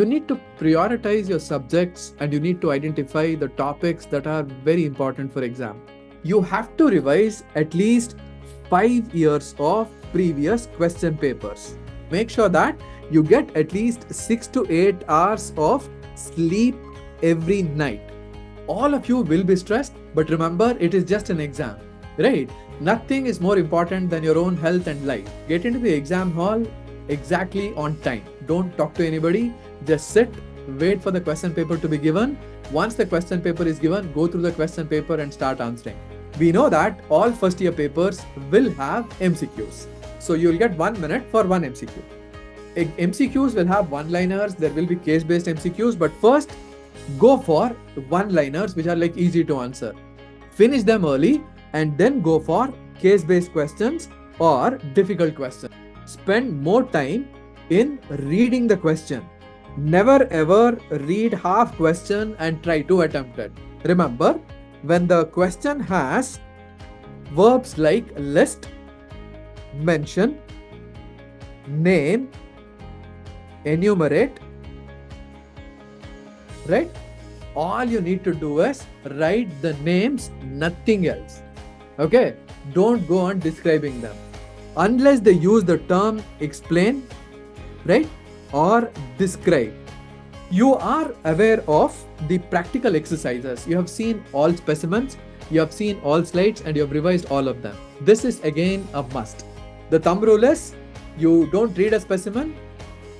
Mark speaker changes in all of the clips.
Speaker 1: You need to prioritize your subjects and you need to identify the topics that are very important for exam. You have to revise at least 5 years of previous question papers. Make sure that you get at least 6 to 8 hours of sleep every night. All of you will be stressed, but remember, it is just an exam, right? Nothing is more important than your own health and life. Get into the exam hall exactly on time. Don't talk to anybody. Just sit, wait for the question paper to be given. Once the question paper is given, go through the question paper and start answering. We know that all first year papers will have MCQs. So you'll get 1 minute for one MCQ. MCQs will have one-liners, there will be case-based MCQs, but first go for one-liners which are like easy to answer. Finish them early and then go for case-based questions or difficult questions. Spend more time in reading the question. Never ever read half question and try to attempt it. Remember, when the question has verbs like list, mention, name, enumerate, right? All you need to do is write the names, nothing else. Okay? Don't go on describing them. Unless they use the term explain, right? Or describe. You are aware of the practical exercises. You have seen all specimens, you have seen all slides, and you have revised all of them. This is again a must. The thumb rule is, you don't read a specimen,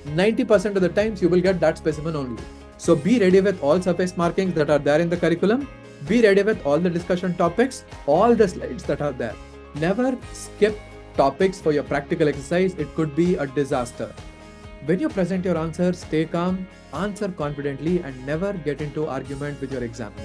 Speaker 1: 90% of the times you will get that specimen only. So be ready with all surface markings that are there in the curriculum. Be ready with all the discussion topics, all the slides that are there. Never skip topics for your practical exercise. It could be a disaster. When you present your answers, stay calm, answer confidently, and never get into argument with your examiner.